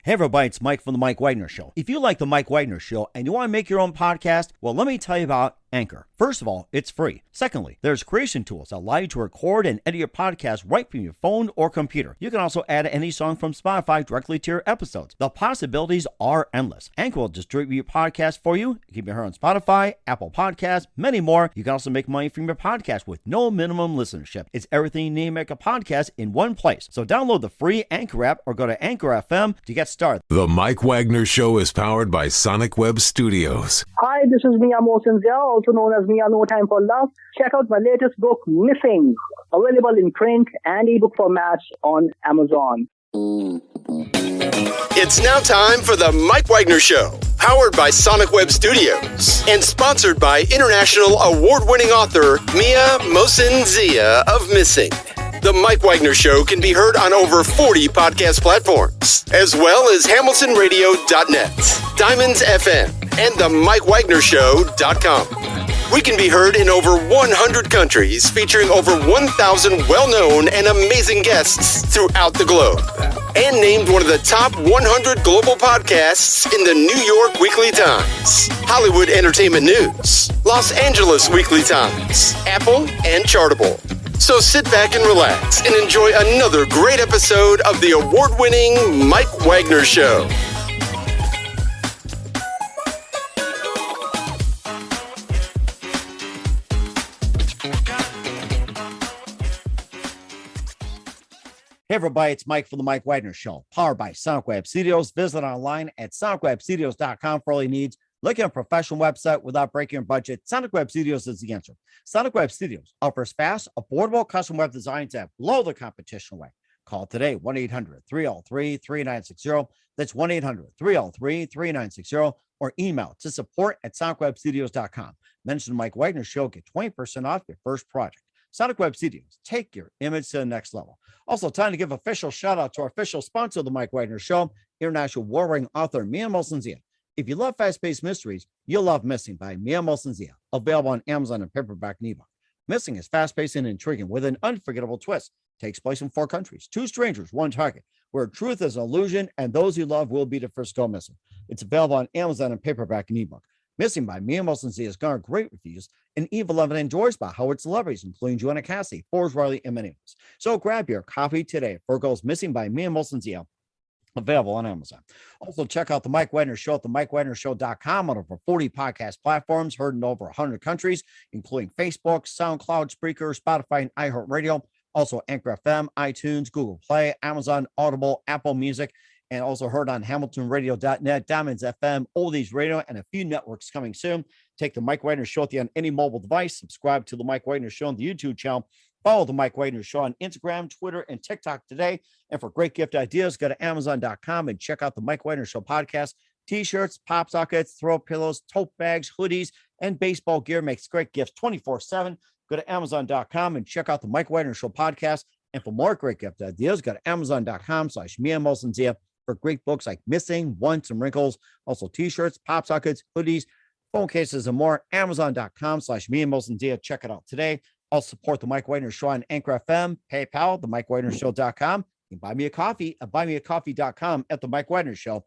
Hey everybody, it's Mike from The Mike Wagner Show. If you like The Mike Wagner Show and you want to make your own podcast, well, let me tell you about Anchor. First of all, it's free. Secondly, there's creation tools that allow you to record and edit your podcast right from your phone or computer. You can also add any song from Spotify directly to your episodes. The possibilities are endless. Anchor will distribute your podcast for you. You can be heard on Spotify, Apple Podcasts, many more. You can also make money from your podcast with no minimum listenership. It's everything you need to make a podcast in one place. So download the free Anchor app or go to Anchor FM to get started. The Mike Wagner Show is powered by Sonic Web Studios. Hi, this is Mia Mosinzia, also known as Mia No Time for Love. Check out my latest book, Missing, available in print and ebook formats on Amazon. It's now time for the Mike Wagner Show, powered by Sonic Web Studios and sponsored by international award-winning author Mia Mosinzia of Missing. The Mike Wagner Show can be heard on over 40 podcast platforms, as well as HamiltonRadio.net, Diamonds FM, and the MikeWagnerShow.com. We can be heard in over 100 countries, featuring over 1,000 well-known and amazing guests throughout the globe. And named one of the top 100 global podcasts in the New York Weekly Times, Hollywood Entertainment News, Los Angeles Weekly Times, Apple, and Chartable. So sit back and relax and enjoy another great episode of the award-winning Mike Wagner Show. Hey everybody, it's Mike from The Mike Wagner Show, powered by Sonic Web Studios. Visit online at sonicwebstudios.com for all your needs. Look at a professional website without breaking your budget. Sonic Web Studios is the answer. Sonic Web Studios offers fast, affordable custom web designs that blow the competition away. Call today, 1-800-303-3960. That's 1-800-303-3960. Or email to support@sonicwebstudios.com. Mention the Mike Wagner Show, get 20% off your first project. Sonic Web Studios, take your image to the next level. Also, time to give official shout out to our official sponsor of the Mike Wagner Show, international warring author Mia Mosinzia. If you love fast-paced mysteries, you'll love Missing by Mia Mosinzia, available on Amazon and paperback and ebook. Missing is fast-paced and intriguing with an unforgettable twist. Takes place in 4 countries, 2 strangers, 1 target, where truth is an illusion and those you love will be the first to go missing. It's available on Amazon and paperback and ebook. Missing by Mia Mosinzia has garnered great reviews and even loved and enjoyed by Howard celebrities, including Joanne Intrator, Forbes Riley, and many others. So grab your copy today. Virgo's Missing by Mia Mosinzia, available on Amazon. Also, check out the Mike Wagner Show at themikewagnershow.com on over 40 podcast platforms, heard in over 100 countries, including Facebook, SoundCloud, Spreaker, Spotify, and iHeartRadio. Also, Anchor FM, iTunes, Google Play, Amazon, Audible, Apple Music, and also heard on HamiltonRadio.net, Diamonds FM, Oldies Radio, and a few networks coming soon. Take the Mike Wagner Show on any mobile device. Subscribe to the Mike Wagner Show on the YouTube channel. Follow the Mike Wagner Show on Instagram, Twitter, and TikTok today. And for great gift ideas, go to Amazon.com and check out the Mike Wagner Show podcast. T-shirts, pop sockets, throw pillows, tote bags, hoodies, and baseball gear makes great gifts 24/7. Go to Amazon.com and check out the Mike Wagner Show podcast. And for more great gift ideas, go to Amazon.com/Mia Mosinzia for great books like Missing, Once, and Wrinkles. Also T-shirts, pop sockets, hoodies, phone cases, and more. Amazon.com/Mia Mosinzia. Check it out today. I'll support the Mike Wagner Show on Anchor FM, PayPal, themikewagnershow.com. You can buy me a coffee at buymeacoffee.com at the Mike Wagner Show.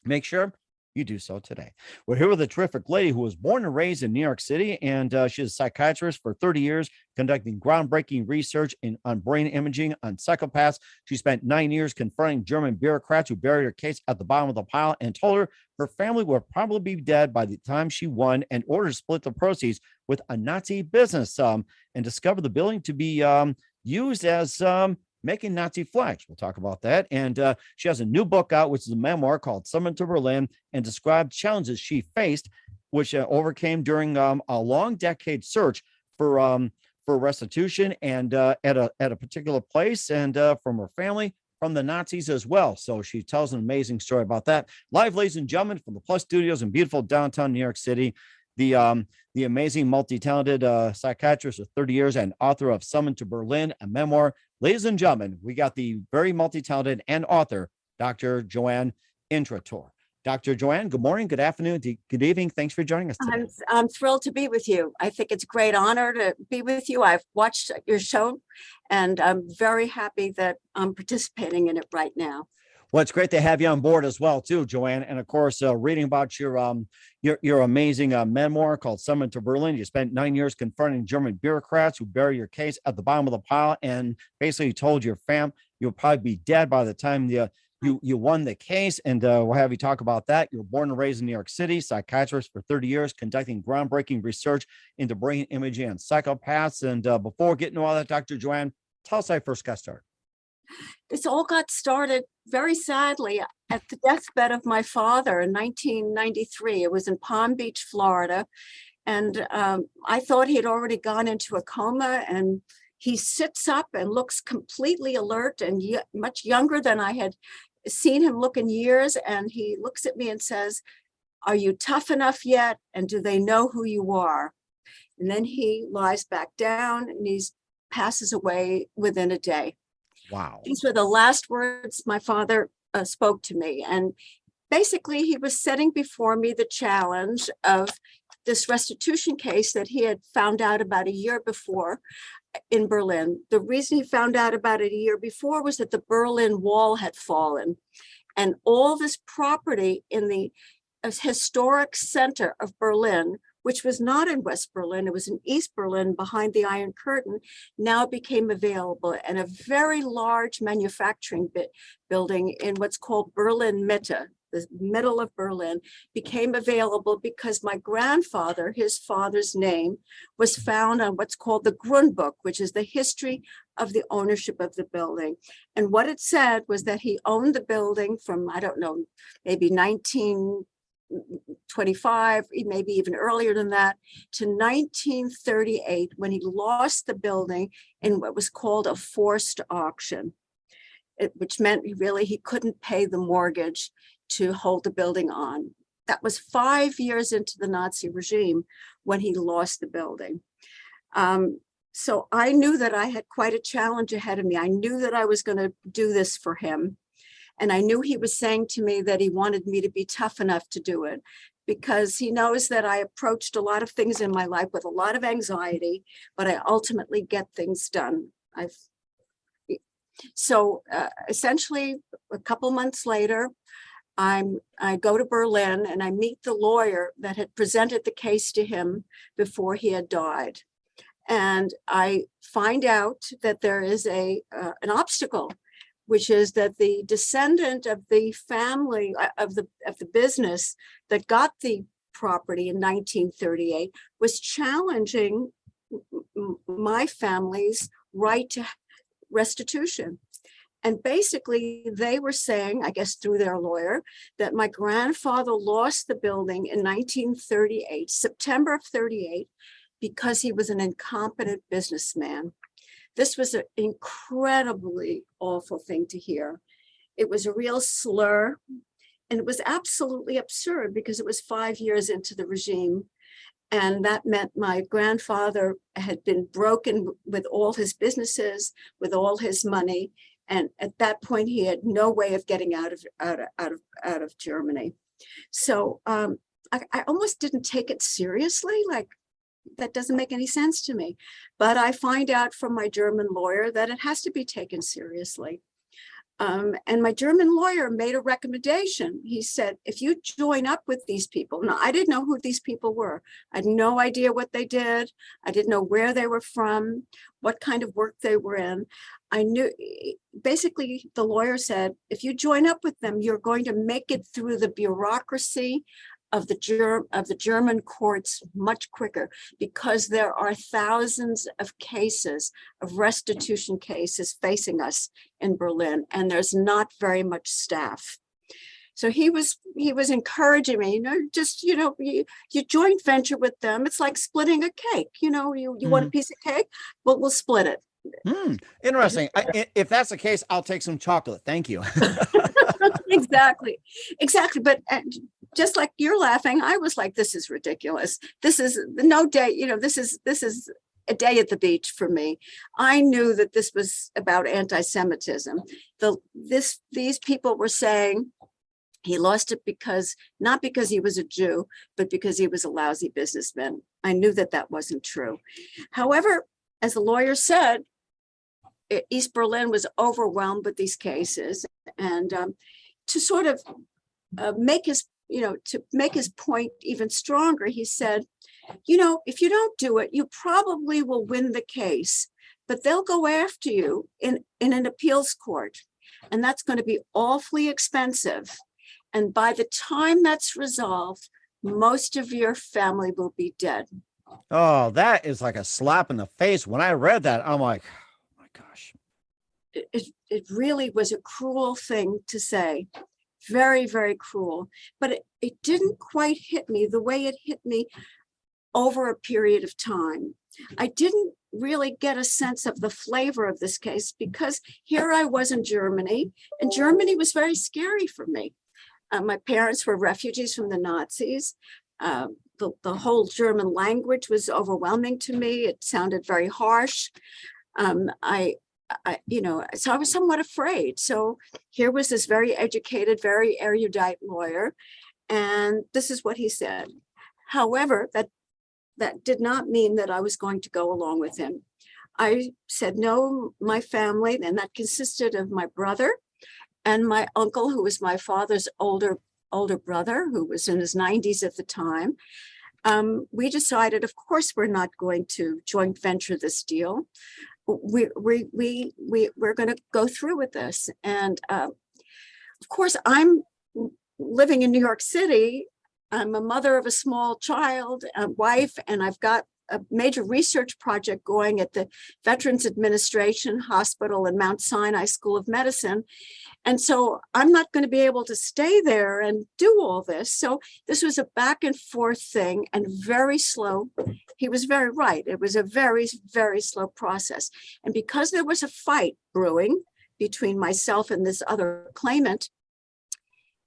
Make sure you do so today. We're here with a terrific lady who was born and raised in New York City, and she's a psychiatrist for 30 years, conducting groundbreaking research on brain imaging on psychopaths. She spent 9 years confronting German bureaucrats who buried her case at the bottom of the pile and told her her family would probably be dead by the time she won, in order to split the proceeds with a Nazi business, and discovered the building to be used as making Nazi flags. We'll talk about that. And she has a new book out, which is a memoir called Summoned to Berlin, and described challenges she faced, which overcame during a long decade search for restitution and at a particular place, and from her family, from the Nazis as well. So she tells an amazing story about that. Live, ladies and gentlemen, from the Plus Studios in beautiful downtown New York City, the amazing, multi-talented psychiatrist of 30 years and author of Summoned to Berlin, a memoir. Ladies and gentlemen, we got the very multi-talented and author, Dr. Joanne Intrator. Dr. Joanne, good morning, good afternoon, good evening. Thanks for joining us today. I'm thrilled to be with you. I think it's a great honor to be with you. I've watched your show, and I'm very happy that I'm participating in it right now. Well, it's great to have you on board as well, too, Joanne. And of course, reading about your amazing memoir called Summon to Berlin. You spent 9 years confronting German bureaucrats who bury your case at the bottom of the pile, and basically told your fam you'll probably be dead by the time you won the case. And we'll have you talk about that. You were born and raised in New York City, psychiatrist for 30 years, conducting groundbreaking research into brain imaging and psychopaths. And before getting to all that, Dr. Joanne, tell us how you first got started. This all got started very sadly at the deathbed of my father in 1993. It was in Palm Beach, Florida. And I thought he had already gone into a coma, and he sits up and looks completely alert and much younger than I had seen him look in years. And he looks at me and says, "Are you tough enough yet? And do they know who you are?" And then he lies back down and he passes away within a day. Wow. These were the last words my father spoke to me. And basically, he was setting before me the challenge of this restitution case that he had found out about a year before in Berlin. The reason he found out about it a year before was that the Berlin Wall had fallen. And all this property in the historic center of Berlin, which was not in West Berlin, it was in East Berlin behind the Iron Curtain, now became available. And a very large manufacturing building in what's called Berlin Mitte, the middle of Berlin, became available because my grandfather, his father's name, was found on what's called the Grundbuch, which is the history of the ownership of the building. And what it said was that he owned the building from, I don't know, maybe 1925, maybe even earlier than that, to 1938, when he lost the building in what was called a forced auction, which meant he couldn't pay the mortgage to hold the building on. That was 5 years into the Nazi regime when he lost the building. So I knew that I had quite a challenge ahead of me. I knew that I was going to do this for him. And I knew he was saying to me that he wanted me to be tough enough to do it, because he knows that I approached a lot of things in my life with a lot of anxiety, but I ultimately get things done. Essentially, a couple months later, I go to Berlin and I meet the lawyer that had presented the case to him before he had died. And I find out that there is an obstacle, which is that the descendant of the family of the business that got the property in 1938 was challenging my family's right to restitution. And basically, they were saying, I guess through their lawyer, that my grandfather lost the building in 1938, September of 38, because he was an incompetent businessman. This was an incredibly awful thing to hear. It was a real slur, and it was absolutely absurd because it was 5 years into the regime. And that meant my grandfather had been broken with all his businesses, with all his money. And at that point, he had no way of getting out of Germany. So I almost didn't take it seriously, like, that doesn't make any sense to me. But I find out from my German lawyer that it has to be taken seriously. And my German lawyer made a recommendation. He said, if you join up with these people, now I didn't know who these people were. I had no idea what they did. I didn't know where they were from, what kind of work they were in. I knew, basically the lawyer said, if you join up with them, you're going to make it through the bureaucracy of the German courts much quicker, because there are thousands of cases of restitution cases facing us in Berlin, and there's not very much staff. So he was encouraging me, you joint venture with them. It's like splitting a cake. You want a piece of cake? Well, we'll split it. Interesting. If that's the case, I'll take some chocolate. Thank you. Exactly. But just like you're laughing, I was like, this is ridiculous. This is no day, this is a day at the beach for me. I knew that this was about anti-Semitism. These people were saying he lost it not because he was a Jew, but because he was a lousy businessman. I knew that wasn't true. However, as the lawyer said, East Berlin was overwhelmed with these cases. And to sort of make his, to make his point even stronger, he said, if you don't do it, you probably will win the case, but they'll go after you in an appeals court. And that's going to be awfully expensive. And by the time that's resolved, most of your family will be dead. Oh, that is like a slap in the face. When I read that, I'm like, oh my gosh. It really was a cruel thing to say. Very, very cruel. But it didn't quite hit me the way it hit me over a period of time. I didn't really get a sense of the flavor of this case because here I was in Germany, and Germany was very scary for me. My parents were refugees from the Nazis. The whole German language was overwhelming to me. It sounded very harsh. So I was somewhat afraid. So here was this very educated, very erudite lawyer, and this is what he said. However, that did not mean that I was going to go along with him. I said, no, my family, and that consisted of my brother and my uncle, who was my father's older brother, who was in his 90s at the time. We decided, of course, we're not going to joint venture this deal. We're going to go through with this. And of course, I'm living in New York City. I'm a mother of a small child, a wife, and I've got a major research project going at the Veterans Administration Hospital and Mount Sinai School of Medicine. And so I'm not going to be able to stay there and do all this. So this was a back and forth thing and very slow. He was very right. It was a very, very slow process. And because there was a fight brewing between myself and this other claimant,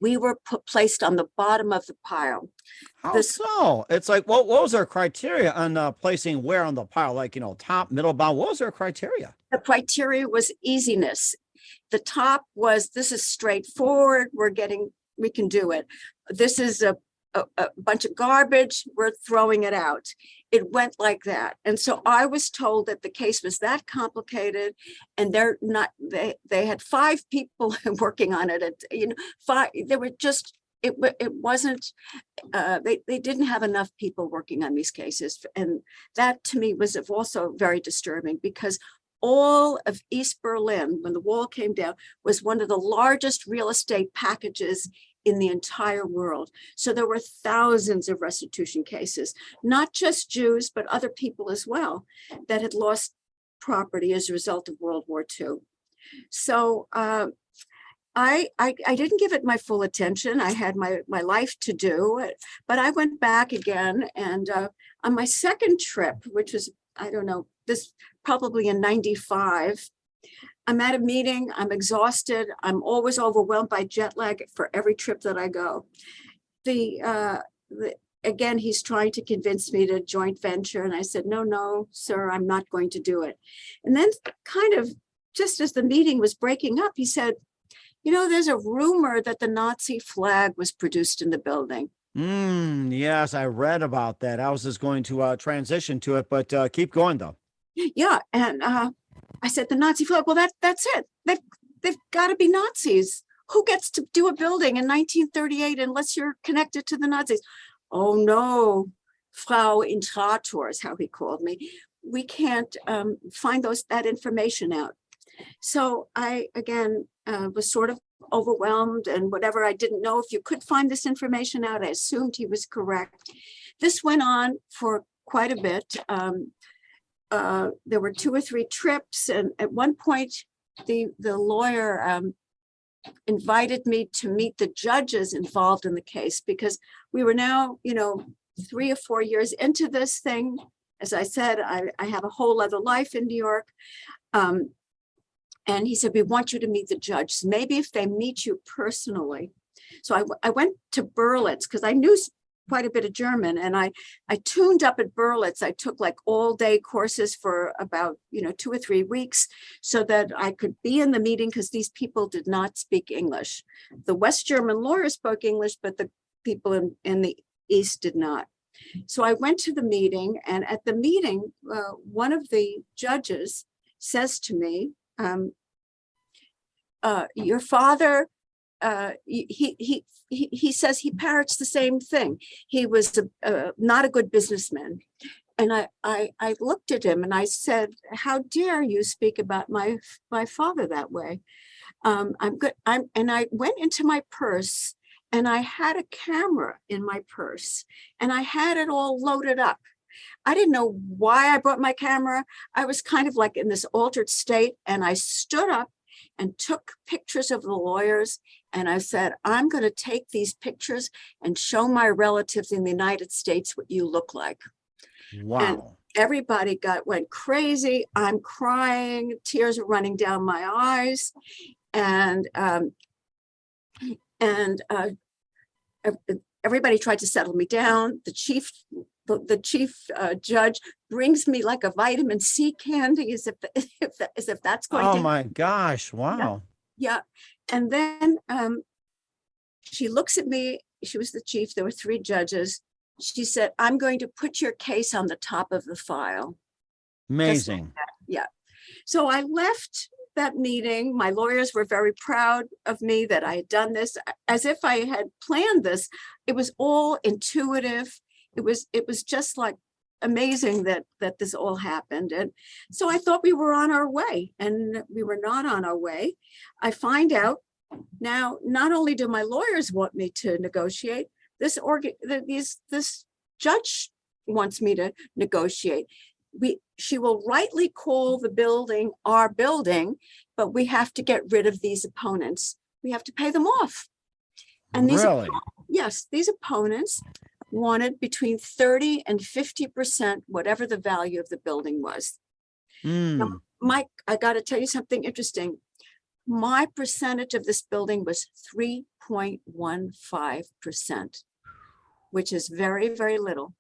we were placed on the bottom of the pile. How so? It's like, what was their criteria on placing where on the pile? Like, top, middle, bottom. What was their criteria? The criteria was easiness. The top was, this is straightforward. We can do it. This is a bunch of garbage. We're throwing it out. It went like that. And so I was told that the case was that complicated, and they had 5 people working on it. They were just, it wasn't, they didn't have enough people working on these cases. And that to me was also very disturbing, because all of East Berlin, when the wall came down, was one of the largest real estate packages in the entire world. So there were thousands of restitution cases, not just Jews, but other people as well, that had lost property as a result of World War II. So I didn't give it my full attention. I had my life to do, but I went back again. And on my second trip, which was, I don't know, this probably in 95, I'm at a meeting, I'm exhausted, I'm always overwhelmed by jet lag for every trip that I go. Again, he's trying to convince me to joint venture. And I said, no, sir, I'm not going to do it. And then kind of just as the meeting was breaking up, he said, there's a rumor that the Nazi flag was produced in the building. Yes, I read about that. I was just going to transition to it, but keep going though. Yeah, and I said, the Nazi flag, well, that's it. They've got to be Nazis. Who gets to do a building in 1938 unless you're connected to the Nazis? Oh, no, Frau Intrator is how he called me. We can't find that information out. So I, again, was sort of overwhelmed, and whatever, I didn't know if you could find this information out. I assumed he was correct. This went on for quite a bit. There were 2 or 3 trips, and at one point, the lawyer invited me to meet the judges involved in the case, because we were now, 3 or 4 years into this thing. As I said, I have a whole other life in New York. And he said, we want you to meet the judge. Maybe if they meet you personally. So I went to Berlitz because I knew quite a bit of German, and I tuned up at Berlitz. I took like all day courses for about 2 or 3 weeks so that I could be in the meeting, because these people did not speak English. The West German lawyers spoke English, but the people in the East did not. So I went to the meeting, and at the meeting, one of the judges says to me, your father he says he parrots the same thing. He was not a good businessman. And I looked at him and I said, how dare you speak about my father that way? I'm good. And I went into my purse and I had a camera in my purse and I had it all loaded up. I didn't know why I brought my camera. I was kind of like in this altered state, and I stood up and took pictures of the lawyers. And I said, I'm going to take these pictures and show my relatives in the United States what you look like. Wow. And everybody went crazy. I'm crying. Tears are running down my eyes. And everybody tried to settle me down. The chief judge brings me like a vitamin C candy as if that's going to. Oh my gosh. Wow. Yeah. And then she looks at me. She was the chief. There were 3 judges. She said, I'm going to put your case on the top of the file. Amazing. Like yeah. So I left that meeting. My lawyers were very proud of me that I had done this as if I had planned this. It was all intuitive. It was just like amazing that this all happened. And so I thought we were on our way, and we were not on our way. I find out now, not only do my lawyers want me to negotiate, this judge wants me to negotiate. She will rightly call the building our building, but we have to get rid of these opponents. We have to pay them off. And these, really? Yes, these opponents wanted between 30 and 50%, whatever the value of the building was. Now, Mike, I got to tell you something interesting. My percentage of this building was 3.15%, which is very, very little.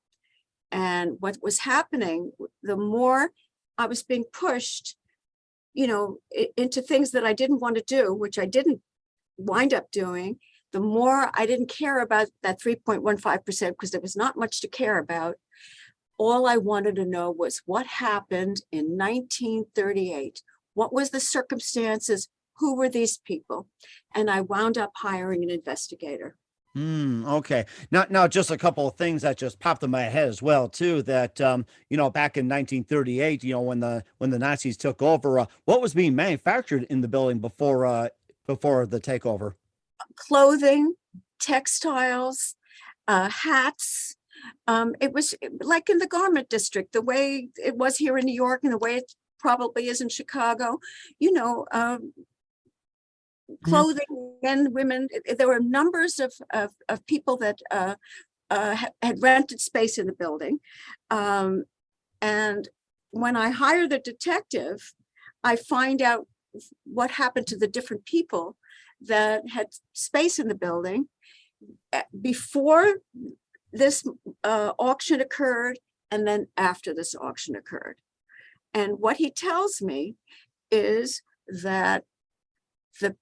And what was happening, the more I was being pushed, into things that I didn't want to do, which I didn't wind up doing, the more I didn't care about that 3.15% because there was not much to care about. All I wanted to know was what happened in 1938. What was the circumstances? Who were these people? And I wound up hiring an investigator. Okay. Now, just a couple of things that just popped in my head as well, too, that, back in 1938, when the Nazis took over, what was being manufactured in the building before the takeover? Clothing, Textiles, hats. It was like in the garment district, the way it was here in New York and the way it probably is in Chicago, clothing, men, women. There were numbers of people that had rented space in the building. And when I hire the detective, I find out what happened to the different people that had space in the building before this auction occurred and then after this auction occurred. And what he tells me is that the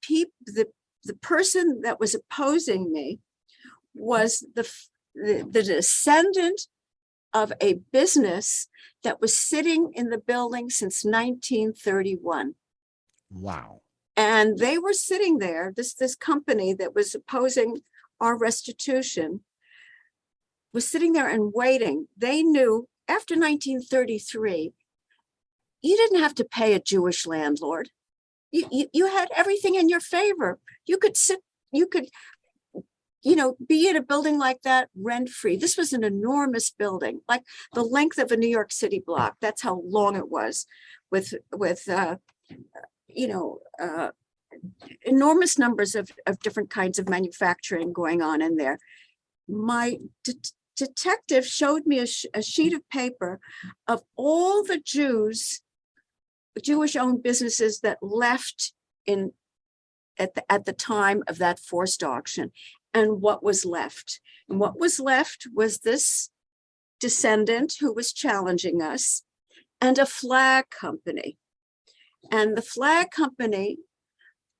person that was opposing me was the descendant of a business that was sitting in the building since 1931. Wow. And they were sitting there, this company that was opposing our restitution was sitting there and waiting. They knew after 1933, you didn't have to pay a Jewish landlord. You had everything in your favor. You could be in a building like that rent-free. This was an enormous building, like the length of a New York City block. That's how long it was, with enormous numbers of different kinds of manufacturing going on in there. My detective showed me a sheet of paper of all the Jewish-owned businesses that left at the time of that forced auction, and what was left. And what was left was this descendant who was challenging us and a flag company. And the flag company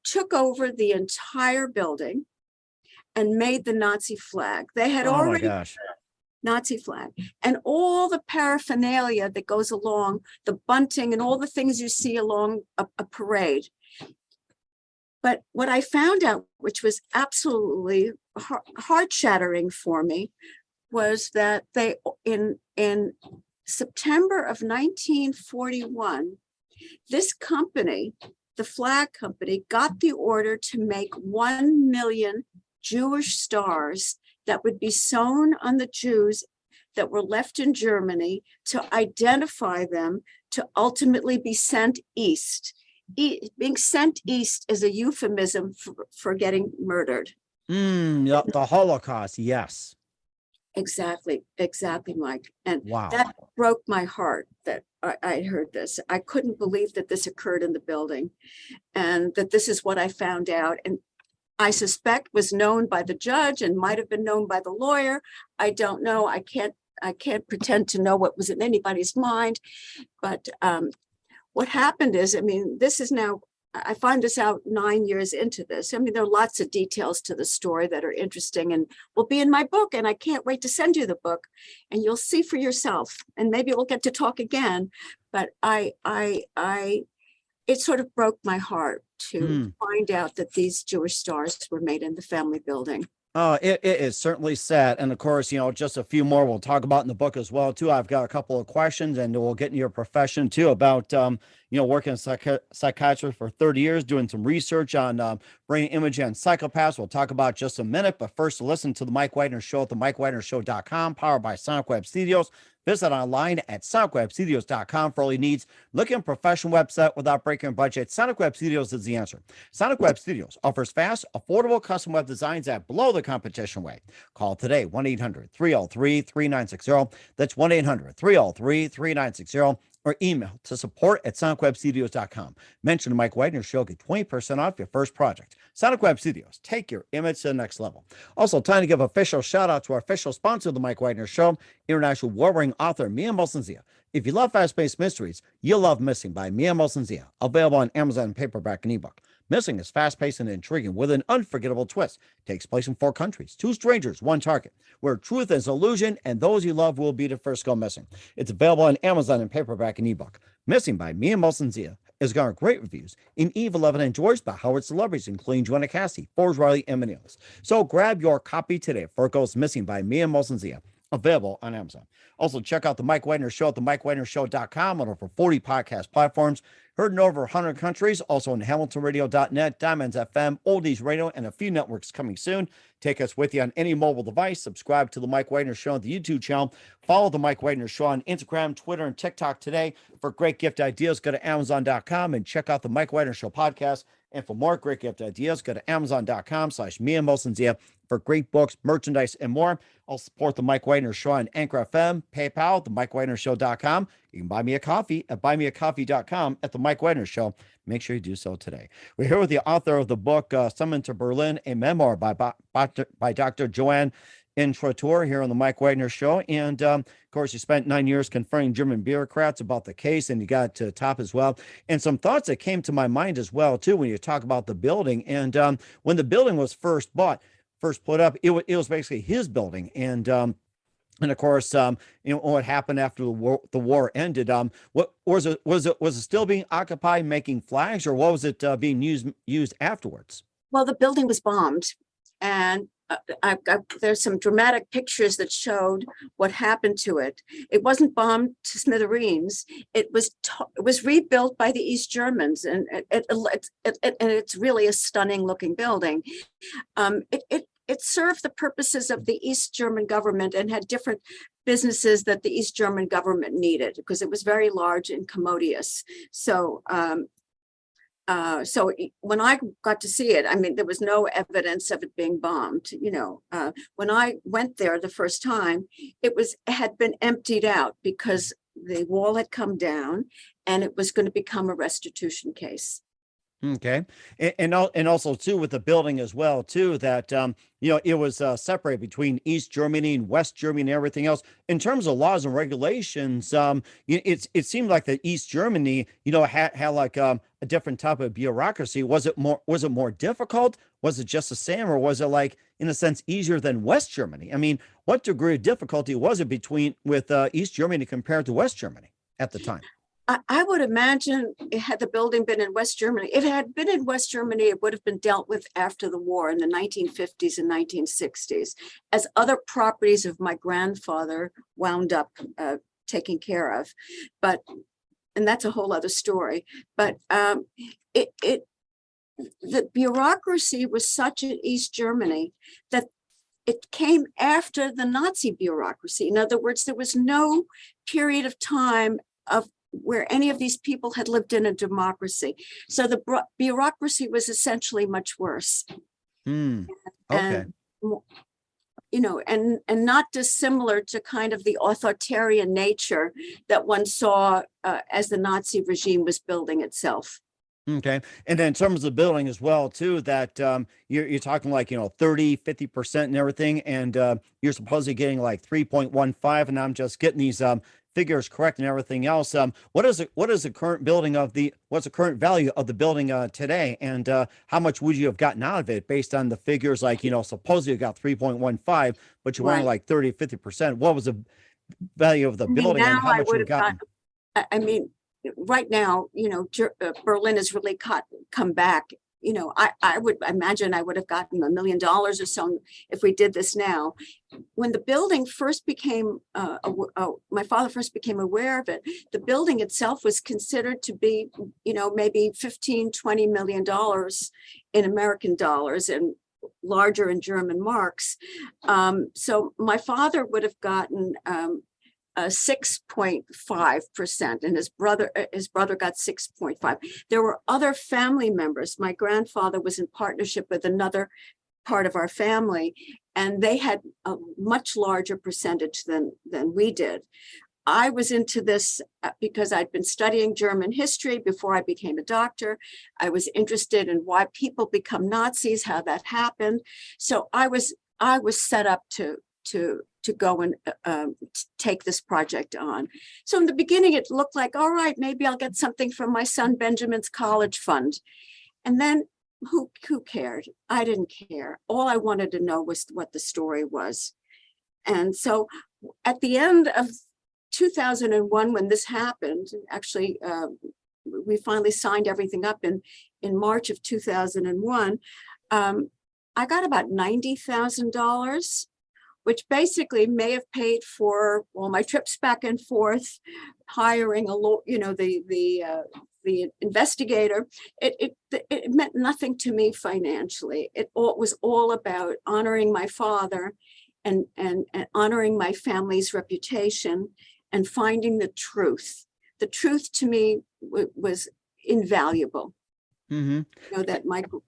took over the entire building and made the Nazi flag. They had already Nazi flag and all the paraphernalia that goes along, the bunting and all the things you see along a parade. But what I found out, which was absolutely heart-shattering for me, was that they in September of 1941, this company, the flag company, got the order to make 1 million Jewish stars that would be sewn on the Jews that were left in Germany to identify them, to ultimately be sent east. Being sent east is a euphemism for getting murdered. Yep, the Holocaust. Yes. Exactly, Mike. And Wow. that broke my heart that I heard this. I couldn't believe that this occurred in the building, and that this is what I found out. And I suspect was known by the judge and might have been known by the lawyer. I don't know. I can't pretend to know what was in anybody's mind. But what happened is, I mean, this is now, I find this out 9 years into this. I mean, there are lots of details to the story that are interesting and will be in my book. And I can't wait to send you the book, and you'll see for yourself. And maybe we'll get to talk again. But it sort of broke my heart to find out that these Jewish stars were made in the family building. Oh, it is certainly sad. And of course, just a few more we'll talk about in the book as well, too. I've got a couple of questions, and we'll get into your profession, too, about, working as a psychiatrist for 30 years, doing some research on brain imaging and psychopaths. We'll talk about just a minute. But first, listen to the Mike Wagner Show at the MikeWagnerShow.com, powered by Sonic Web Studios. Visit online at sonicwebstudios.com for all your needs. Looking at a professional website without breaking your budget, Sonic Web Studios is the answer. Sonic Web Studios offers fast, affordable custom web designs that blow the competition away. Call today, 1-800-303-3960. That's 1-800-303-3960. Or email to support@sonicwebstudios.com. Mention the Mike Wagner Show, get 20% off your first project. Sonic Web Studios, take your image to the next level. Also, time to give official shout out to our official sponsor of the Mike Wagner Show, international award-winning author Mia Molson-Zia. If you love fast-paced mysteries, you'll love Missing by Mia Molson-Zia, available on Amazon paperback and ebook. Missing is fast-paced and intriguing with an unforgettable twist. Takes place in 4 countries, 2 strangers, 1 target, where truth is illusion and those you love will be the first go missing. It's available on Amazon in paperback and ebook. Missing by Mia Molson-Zia has garnered great reviews in Eve 11 enjoyed by Howard celebrities, including Joanna Cassie, Forbes Riley, and many others. So grab your copy today for it goes Missing by Mia Molson-Zia, available on Amazon. Also, check out the Mike Wagner Show at the MikeWagnerShow.com on over 40 podcast platforms. Heard in over 100 countries, also on HamiltonRadio.net, Diamonds FM, Oldies Radio, and a few networks coming soon. Take us with you on any mobile device. Subscribe to the Mike Wagner Show on the YouTube channel. Follow the Mike Wagner Show on Instagram, Twitter, and TikTok today. For great gift ideas, go to Amazon.com and check out the Mike Wagner Show podcast. And for more great gift ideas, go to Amazon.com/Mia Molson-Zia for great books, merchandise, and more. I'll support the Mike Wagner Show on Anchor FM, PayPal, the MikeWagnerShow.com. You can buy me a coffee at buymeacoffee.com at the Mike Wagner Show. Make sure you do so today. We're here with the author of the book, Summoned to Berlin, a memoir by Dr. Joanne Intrator here on the Mike Wagner Show. And of course, you spent 9 years confronting German bureaucrats about the case, and you got to top as well. And some thoughts that came to my mind as well, too, when you talk about the building. And when the building was first put up, it was basically his building. And of course, what happened after the war ended? What was it? Was it still being occupied, making flags, or what was it being used afterwards? Well, the building was bombed, and there's some dramatic pictures that showed what happened to it. It wasn't bombed to smithereens. It was rebuilt by the East Germans, and it's really a stunning looking building. It served the purposes of the East German government and had different businesses that the East German government needed because it was very large and commodious. So when I got to see it, I mean, there was no evidence of it being bombed. When I went there the first time, it had been emptied out because the wall had come down and it was going to become a restitution case. Okay. And also too, with the building as well, too, that, it was separated between East Germany and West Germany and everything else. In terms of laws and regulations, it seemed like that East Germany, had like a different type of bureaucracy. Was it more difficult? Was it just the same? Or was it like, in a sense, easier than West Germany? I mean, what degree of difficulty was it with East Germany compared to West Germany at the time? I would imagine had the building been in West Germany, if it had been in West Germany, it would have been dealt with after the war in the 1950s and 1960s, as other properties of my grandfather wound up taken care of. And that's a whole other story. But the bureaucracy was such in East Germany that it came after the Nazi bureaucracy. In other words, there was no period of time of where any of these people had lived in a democracy. So the bureaucracy was essentially much worse. Okay. And, and not dissimilar to kind of the authoritarian nature that one saw as the Nazi regime was building itself. Okay. And then in terms of the building as well, too, that you're talking like, 30, 50% and everything. And you're supposedly getting like 3.15. And I'm just getting these figures correct and everything else. What's the current value of the building today? And how much would you have gotten out of it based on the figures? Like, supposedly you got 3.15, but you're only like 30, 50%. What was the value of the building and how much you gotten? Right now, Berlin has really come back. I would imagine I would have gotten $1 million or so if we did this now. When the building first became, my father first became aware of it, the building itself was considered to be, maybe $15-20 million in American dollars and larger in German marks. So my father would have gotten 6.5%, and his brother got 6.5. There were other family members. My grandfather was in partnership with another part of our family, and they had a much larger percentage than we did. I was into this because I'd been studying German history before I became a doctor. I was interested in why people become Nazis, how that happened. So I was set up to go and take this project on. So in the beginning, it looked like, all right, maybe I'll get something from my son Benjamin's college fund. And then who cared? I didn't care. All I wanted to know was what the story was. And so at the end of 2001, when this happened, actually, we finally signed everything up in March of 2001, I got about $90,000, which basically may have paid for all my trips back and forth, hiring the investigator. It meant nothing to me financially. It was all about honoring my father and honoring my family's reputation and finding the truth. The truth to me was invaluable. Mm-hmm. That Michael.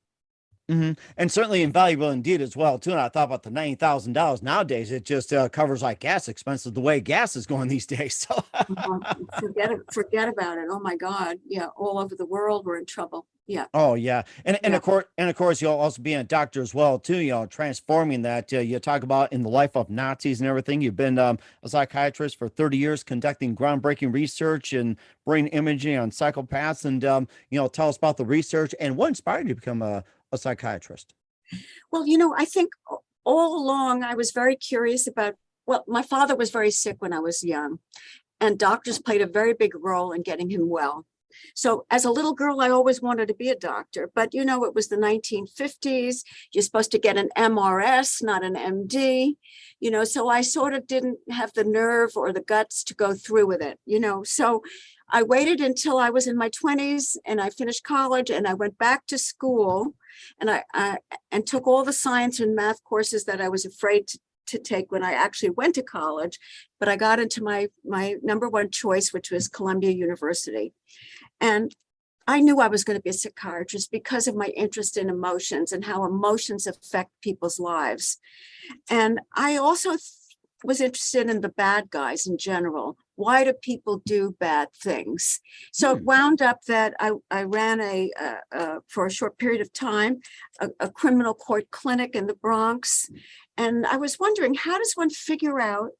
Mm-hmm. And certainly invaluable indeed as well too. And I thought about the $90,000 nowadays. It just covers like gas expenses the way gas is going these days. So forget about it. Oh my God! Yeah, all over the world we're in trouble. Yeah. Oh yeah, and of course you'll also be a doctor as well too. Transforming that. You talk about in the life of Nazis and everything. You've been a psychiatrist for 30 years, conducting groundbreaking research and brain imaging on psychopaths. And tell us about the research and what inspired you to become a psychiatrist. Well, I think all along I was very curious about. Well, my father was very sick when I was young, and doctors played a very big role in getting him well. So as a little girl, I always wanted to be a doctor, but it was the 1950s. You're supposed to get an MRS, not an MD, so I sort of didn't have the nerve or the guts to go through with it, so I waited until I was in my 20s and I finished college and I went back to school and I took all the science and math courses that I was afraid to take when I actually went to college, but I got into my number one choice, which was Columbia University. And I knew I was going to be a psychiatrist because of my interest in emotions and how emotions affect people's lives. And I also was interested in the bad guys in general. Why do people do bad things? So it wound up that I ran for a short period of time, a criminal court clinic in the Bronx. And I was wondering, how does one figure out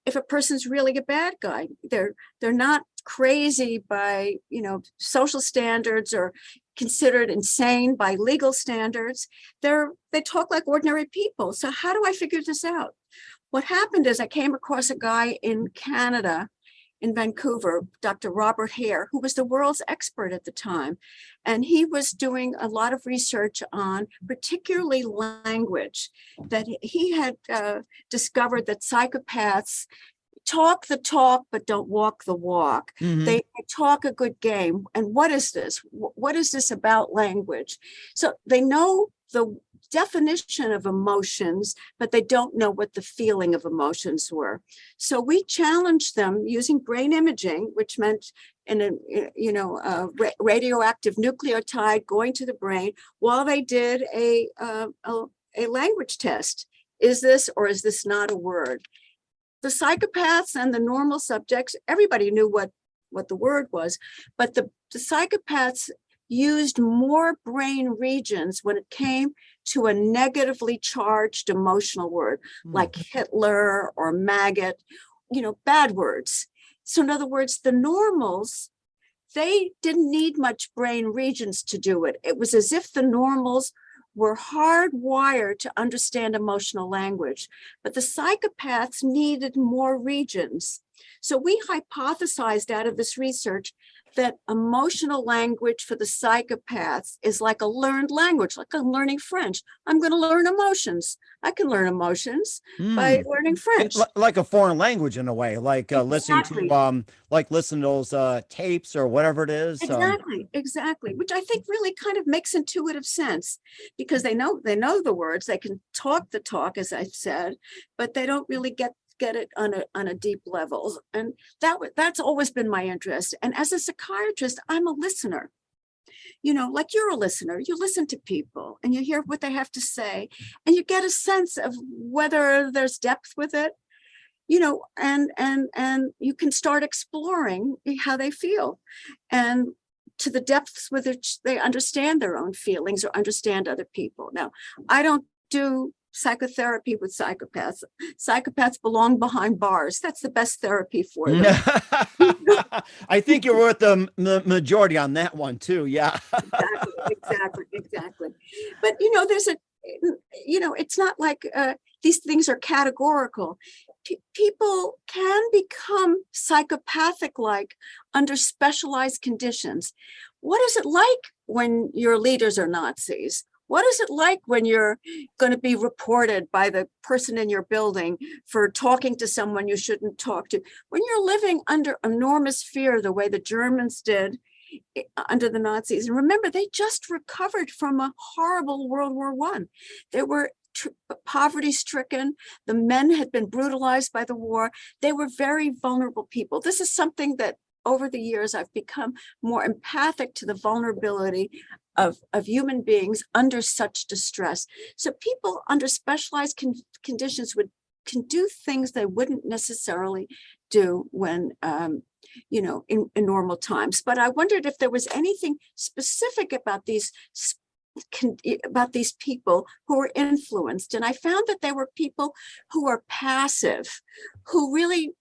if a person's really a bad guy? They're not crazy by, social standards or considered insane by legal standards. They talk like ordinary people. So how do I figure this out? What happened is I came across a guy in Canada in Vancouver, Dr. Robert Hare, who was the world's expert at the time. And he was doing a lot of research on particularly language, that he had discovered that psychopaths talk the talk, but don't walk the walk. Mhm. They talk a good game. And what is this? What is this about language? So they know the definition of emotions, but they don't know what the feeling of emotions were. So we challenged them using brain imaging, which meant radioactive nucleotide going to the brain while they did a language test. Is this or is this not a word? The psychopaths and the normal subjects, everybody knew what the word was, but the psychopaths used more brain regions when it came to a negatively charged emotional word, like Hitler or maggot, bad words. So in other words, the normals, they didn't need much brain regions to do it. It was as if the normals were hardwired to understand emotional language, but the psychopaths needed more regions. So we hypothesized out of this research that emotional language for the psychopaths is like a learned language, like I'm learning French. I'm going to learn emotions. I can learn emotions by learning French. Like a foreign language in a way, like Exactly. listening to those tapes or whatever it is. Exactly. Which I think really kind of makes intuitive sense, because they know the words, they can talk the talk, as I've said, but they don't really get it on a deep level. And that's always been my interest. And as a psychiatrist, I'm a listener. Like you're a listener, you listen to people and you hear what they have to say, and you get a sense of whether there's depth with it, and you can start exploring how they feel, and to the depths with which they understand their own feelings or understand other people. Now, I don't do psychotherapy with psychopaths. Psychopaths belong behind bars. That's the best therapy for them. I think you're with the majority on that one too. Yeah. Exactly. But there's it's not like these things are categorical. People can become psychopathic-like under specialized conditions. What is it like when your leaders are Nazis? What is it like when you're going to be reported by the person in your building for talking to someone you shouldn't talk to? When you're living under enormous fear, the way the Germans did under the Nazis. And remember, they just recovered from a horrible World War I. They were poverty-stricken. The men had been brutalized by the war. They were very vulnerable people. This is something that over the years, I've become more empathic to the vulnerability of human beings under such distress. So people under specialized conditions can do things they wouldn't necessarily do when, in normal times. But I wondered if there was anything specific about these people who were influenced. And I found that there were people who are passive, who really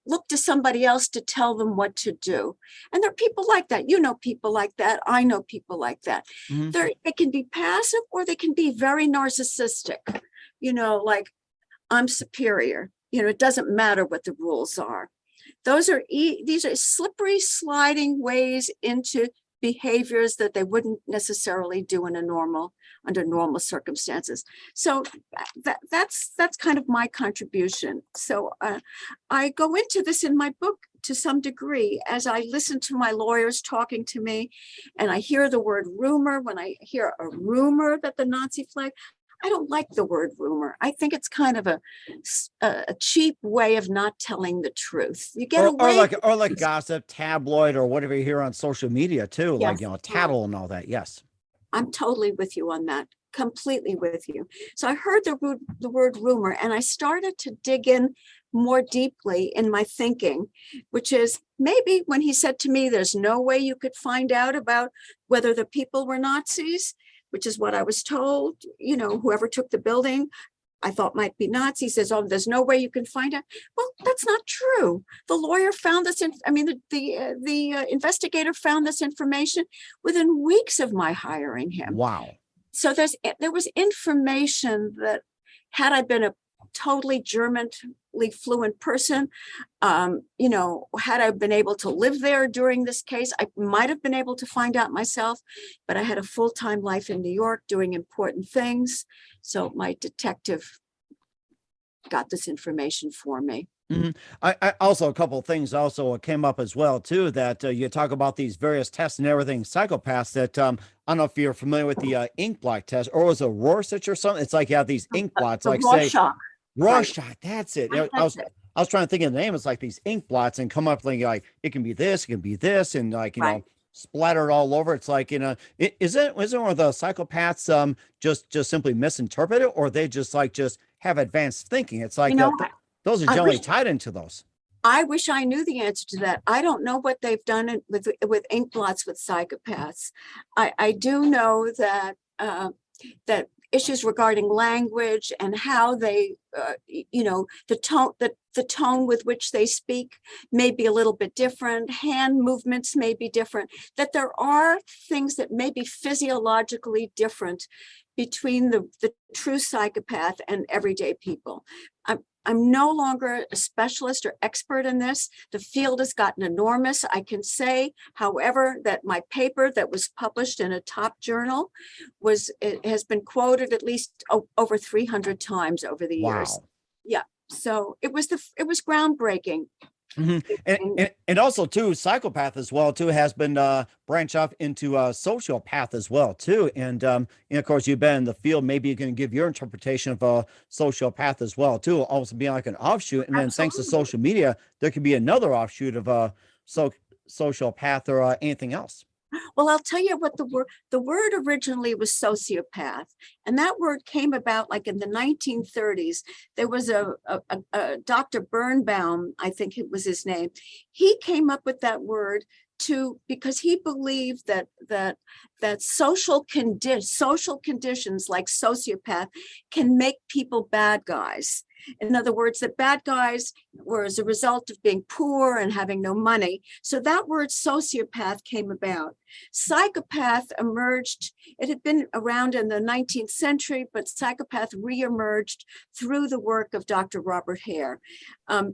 look to somebody else to tell them what to do. And there are people like that. People like that. I know people like that. Mm-hmm. They can be passive or they can be very narcissistic, like I'm superior. It doesn't matter what the rules are. These are slippery sliding ways into behaviors that they wouldn't necessarily do under normal circumstances. So that's kind of my contribution. So I go into this in my book to some degree as I listen to my lawyers talking to me, and I hear the word rumor. When I hear a rumor that the Nazi flag, I don't like the word rumor. I think it's kind of a cheap way of not telling the truth. You get away or like gossip, tabloid, or whatever you hear on social media too, yes. like tattle and all that. Yes, I'm totally with you on that. Completely with you. So I heard the word rumor, and I started to dig in more deeply in my thinking, which is maybe when he said to me, "There's no way you could find out about whether the people were Nazis," which is what I was told, whoever took the building, I thought might be Nazi, says, "Oh, there's no way you can find out." Well, that's not true. The lawyer found this, the investigator found this information within weeks of my hiring him. Wow. So there was information that had I been totally Germanly fluent person. Had I been able to live there during this case, I might have been able to find out myself, but I had a full-time life in New York doing important things. So my detective got this information for me. I also, a couple of things also came up as well too, that you talk about these various tests and everything, psychopaths that, I don't know if you're familiar with the ink blot test, or was it Rorschach or something? It's like you have these ink blots, The like say Rorschach. Rorschach, that's it. I That's was it. I was trying to think of the name. It's like these ink blots and come up like it can be this, it can be this, and like, Right. splattered all over. It's like, isn't one of the psychopaths just simply misinterpret it, or they just have advanced thinking? It's like those are I generally wish- tied into those. I wish I knew the answer to that. I don't know what they've done with ink blots with psychopaths. I do know that that issues regarding language and how they, the tone with which they speak may be a little bit different. Hand movements may be different. That there are things that may be physiologically different between the true psychopath and everyday people. I'm no longer a specialist or expert in this. The field has gotten enormous. I can say, however, that my paper that was published in a top journal it has been quoted at least over 300 times over the years. Wow. Yeah. So it was groundbreaking. And also too, psychopath as well too has been branched off into sociopath as well too. And of course you've been in the field. Maybe you can give your interpretation of a sociopath as well too, also being like an offshoot. And then thanks to social media, there could be another offshoot of a sociopath or anything else. Well, I'll tell you what the word originally was sociopath, and that word came about like in the 1930s. There was a Dr. Birnbaum, I think it was his name. He came up with that word because he believed that social conditions like sociopath can make people bad guys. In other words, that bad guys were as a result of being poor and having no money. So that word sociopath came about. Psychopath emerged. It had been around in the 19th century, but psychopath reemerged through the work of Dr. Robert Hare,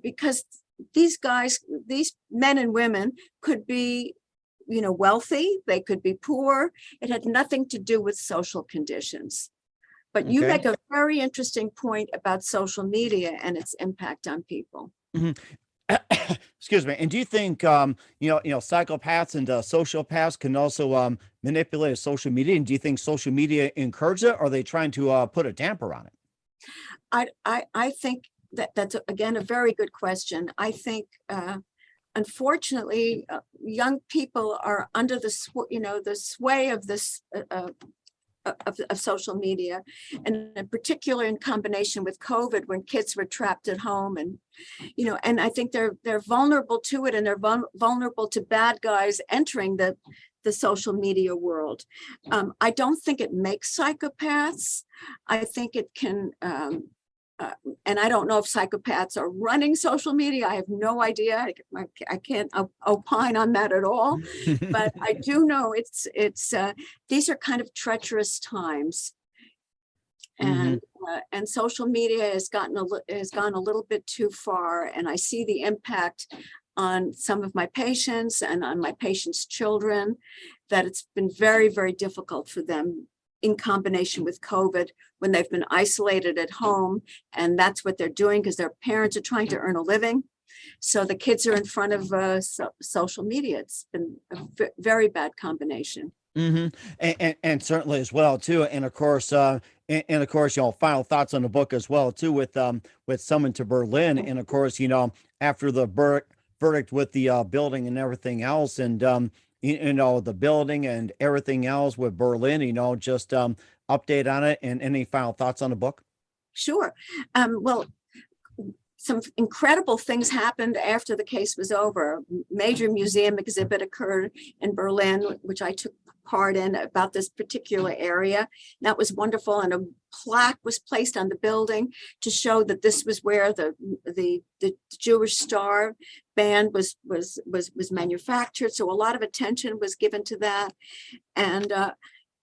because these guys, these men and women could be, wealthy, they could be poor. It had nothing to do with social conditions. But you make a very interesting point about social media and its impact on people. Excuse me. And do you think, psychopaths and sociopaths can also manipulate social media? And do you think social media encourages it, or are they trying to put a damper on it? I think that's again a very good question. I think unfortunately young people are under the sway of this of social media, and in particular in combination with COVID, when kids were trapped at home, and and I think they're vulnerable to it, and they're vulnerable to bad guys entering the social media world. I don't think it makes psychopaths. I think it can, and I don't know if psychopaths are running social media. I have no idea. I can't opine on that at all. But I do know these are kind of treacherous times, and and social media has gone a little bit too far. And I see the impact on some of my patients and on my patients' children, that it's been very, very difficult for them in combination with COVID, when they've been isolated at home, and that's what they're doing because their parents are trying to earn a living. So the kids are in front of social media. It's been a very bad combination. And certainly as well too. And of course, final thoughts on the book as well too, with Summoned to Berlin. And of course, after the verdict with the building and everything else, and the building and everything else with Berlin, just update on it, and any final thoughts on the book? Sure. Well, some incredible things happened after the case was over. A major museum exhibit occurred in Berlin, which I took part in, about this particular area. That was wonderful. And a plaque was placed on the building to show that this was where the Jewish Star band was manufactured. So a lot of attention was given to that. And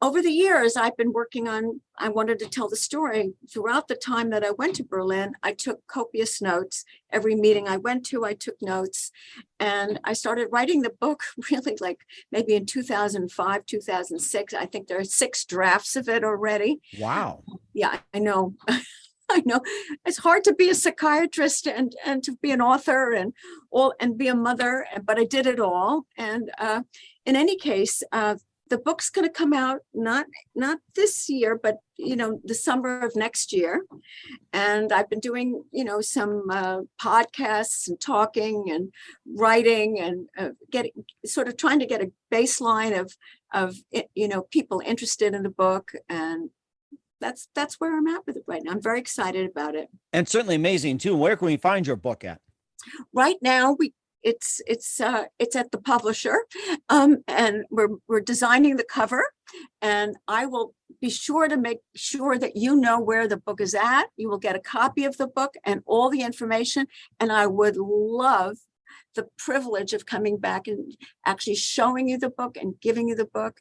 over the years, I've been working on, I wanted to tell the story. Throughout the time that I went to Berlin, I took copious notes. Every meeting I went to, I took notes. And I started writing the book really like maybe in 2005, 2006. I think there are 6 drafts of it already. Wow. Yeah, I know. I know it's hard to be a psychiatrist and to be an author and be a mother, but I did it all. And in any case, the book's going to come out not this year, but the summer of next year. And I've been doing some podcasts and talking and writing and trying to get a baseline of people interested in the book, and that's where I'm at with it right now. I'm very excited about it. And certainly amazing too. Where can we find your book at? Right now, it's at the publisher, and we're designing the cover, and I will be sure to make sure that where the book is at. You will get a copy of the book and all the information, and I would love the privilege of coming back and actually showing you the book and giving you the book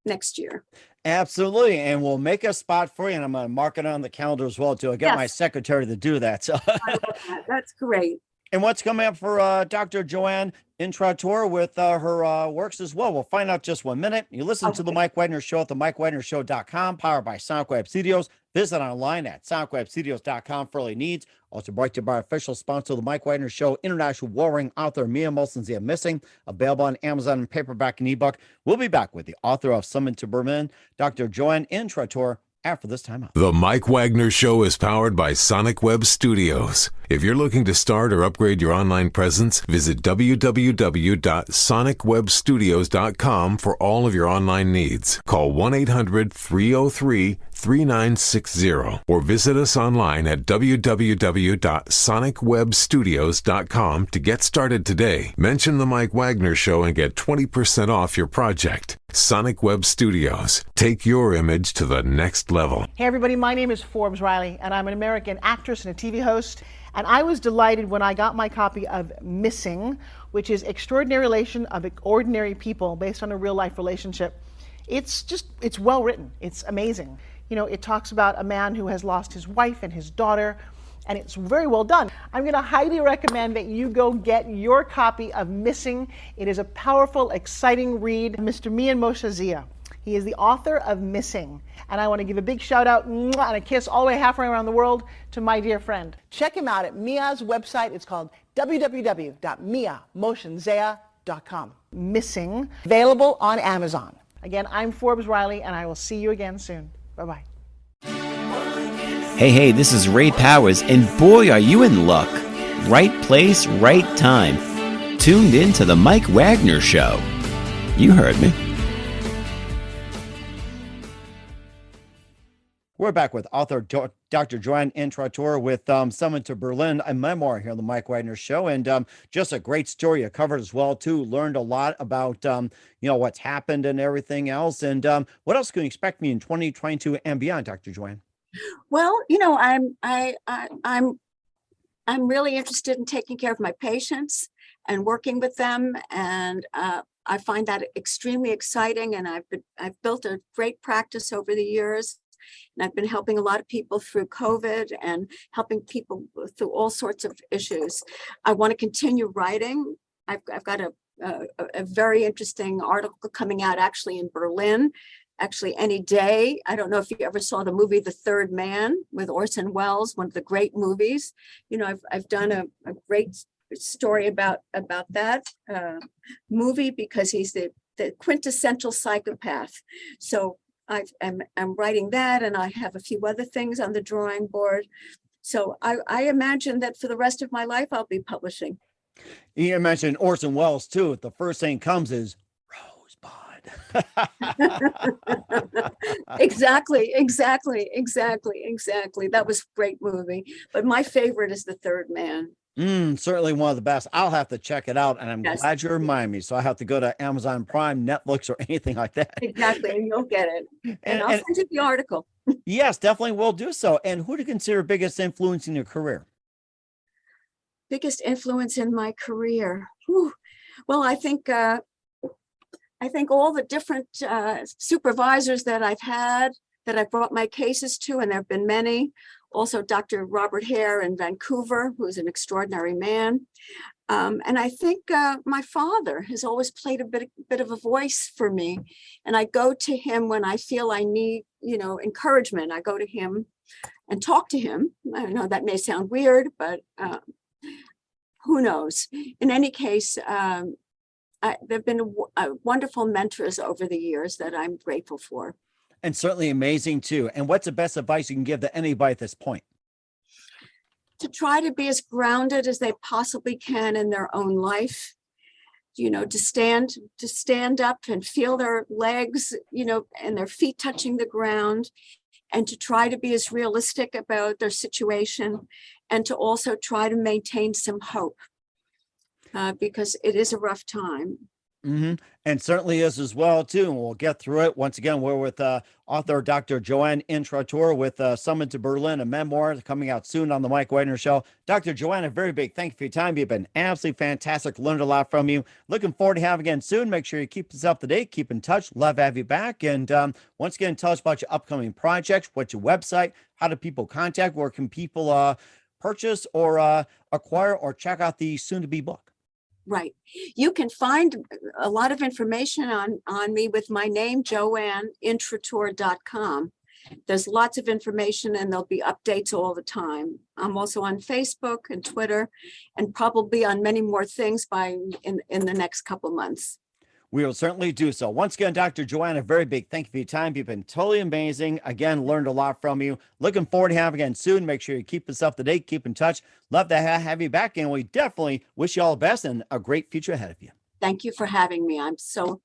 next year. Absolutely. And we'll make a spot for you. And I'm going to mark it on the calendar as well, too. I get my secretary to do that. So I love that. That's great. And what's coming up for Dr. Joanne Intrator with her works as well? We'll find out just 1 minute. You listen to the Mike Wagner Show at the MikeWagnerShow.com, powered by Sonic Web Studios. Visit online at sonicwebstudios.com for all your needs. Also brought to you by our official sponsor of the Mike Wagner Show, international warring author Mia Molson-Zia Missing, available on Amazon in paperback and ebook. We'll be back with the author of Summon to Berlin, Dr. Joanne Intrator, after this time out. The Mike Wagner Show is powered by Sonic Web Studios. If you're looking to start or upgrade your online presence, visit www.sonicwebstudios.com for all of your online needs. Call 1-800-303-3960 or visit us online at www.sonicwebstudios.com to get started today. Mention the Mike Wagner Show and get 20% off your project. Sonic Web Studios. Take your image to the next level. Hey everybody, my name is Forbes Riley, and I'm an American actress and a TV host. And I was delighted when I got my copy of Missing, which is Extraordinary Relation of Ordinary People based on a real life relationship. It's well written. It's amazing. It talks about a man who has lost his wife and his daughter, and it's very well done. I'm going to highly recommend that you go get your copy of Missing. It is a powerful, exciting read. Mr. Mian Moshe-Zia. He is the author of Missing. And I want to give a big shout out and a kiss all the way halfway around the world to my dear friend. Check him out at Mia's website. It's called www.miamotionsea.com. Missing, available on Amazon. Again, I'm Forbes Riley, and I will see you again soon. Bye-bye. Hey, this is Ray Powers, and boy, are you in luck. Right place, right time. Tuned in to the Mike Wagner Show. You heard me. We're back with author Dr. Joanne Intrator with Summon to Berlin, a memoir here on the Mike Wagner Show. And just a great story you covered as well, too. Learned a lot about, what's happened and everything else. And what else can you expect me in 2022 and beyond, Dr. Joanne? Well, I'm really interested in taking care of my patients and working with them. And I find that extremely exciting. And I've built a great practice over the years. And I've been helping a lot of people through COVID and helping people through all sorts of issues. I want to continue writing. I've got a very interesting article coming out actually in Berlin, actually any day. I don't know if you ever saw the movie The Third Man with Orson Welles, one of the great movies. I've done a great story about that movie because he's the quintessential psychopath. So I'm writing that, and I have a few other things on the drawing board. So I imagine that for the rest of my life, I'll be publishing. You mentioned Orson Welles, too. The first thing comes is Rosebud. Exactly. That was a great movie. But my favorite is The Third Man. Certainly one of the best. I'll have to check it out, and I'm glad you remind me. So I have to go to Amazon Prime, Netflix, or anything like that. Exactly, and you'll get it. And I'll send you the article. Yes, definitely will do so. And who do you consider biggest influence in your career? Biggest influence in my career? Whew. Well, I think I think all the different supervisors that I've had, that I've brought my cases to, and there have been many. Also, Dr. Robert Hare in Vancouver, who's an extraordinary man. And I think my father has always played a bit of a voice for me. And I go to him when I feel I need, encouragement. I go to him and talk to him. I know that may sound weird, but who knows? In any case, there have been wonderful mentors over the years that I'm grateful for. And certainly amazing too. And what's the best advice you can give to anybody at this point? To try to be as grounded as they possibly can in their own life, to stand up and feel their legs, and their feet touching the ground, and to try to be as realistic about their situation, and to also try to maintain some hope, because it is a rough time. Mm-hmm. And certainly is as well too. And we'll get through it. Once again, we're with author Dr. Joanne Intrator with Summon to Berlin, a memoir coming out soon on the Mike Wagner Show. Dr. Joanne, a very big thank you for your time. You've been absolutely fantastic. Learned a lot from you. Looking forward to having you again soon. Make sure you keep us up to date. Keep in touch. Love to have you back. And once again, tell us about your upcoming projects. What's your website? How do people contact? Where can people purchase or acquire or check out the soon-to-be book? Right. You can find a lot of information on me with my name, JoanneIntrator.com. There's lots of information and there'll be updates all the time. I'm also on Facebook and Twitter and probably on many more things in the next couple months. We will certainly do so. Once again, Dr. Joanne, a very big thank you for your time. You've been totally amazing. Again, learned a lot from you. Looking forward to having you again soon. Make sure you keep us up to date, keep in touch. Love to have you back, and we definitely wish you all the best and a great future ahead of you. Thank you for having me. I'm so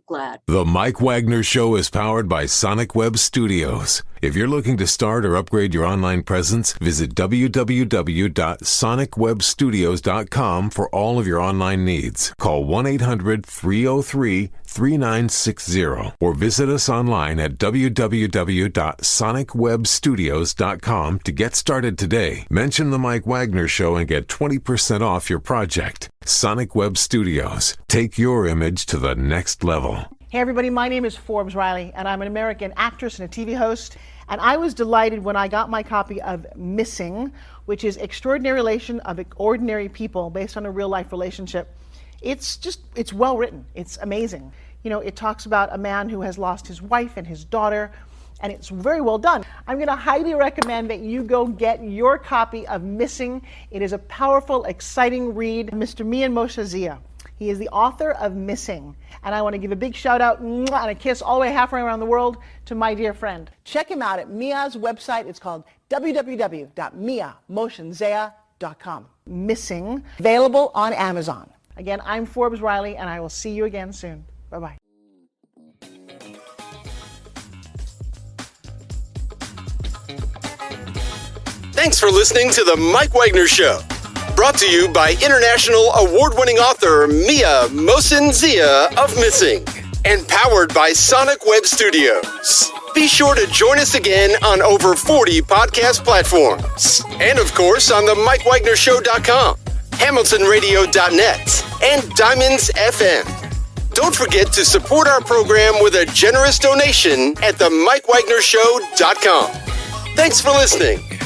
glad. The Mike Wagner Show is powered by Sonic Web Studios. If you're looking to start or upgrade your online presence, visit www.sonicwebstudios.com for all of your online needs. Call 1-800-303-3960 or visit us online at www.sonicwebstudios.com to get started today. Mention the Mike Wagner Show and get 20% off your project. Sonic Web Studios. Take your image to the next level. Hey everybody, my name is Forbes Riley and I'm an American actress and a TV host. And I was delighted when I got my copy of Missing, which is Extraordinary Relation of Ordinary People based on a real life relationship. It's well written. It's amazing. It talks about a man who has lost his wife and his daughter, and it's very well done. I'm going to highly recommend that you go get your copy of Missing. It is a powerful, exciting read. Mr. Mian Moshe Zia. He is the author of Missing. And I want to give a big shout out and a kiss all the way halfway around the world to my dear friend. Check him out at Mia's website. It's called www.miamoshenzea.com. Missing, available on Amazon. Again, I'm Forbes Riley, and I will see you again soon. Bye-bye. Thanks for listening to The Mike Wagner Show. Brought to you by international award-winning author Mia Mosin-Zia of Missing. And powered by Sonic Web Studios. Be sure to join us again on over 40 podcast platforms. And of course on the MikeWagnerShow.com, HamiltonRadio.net, and Diamonds FM. Don't forget to support our program with a generous donation at the MikeWagnerShow.com. Thanks for listening.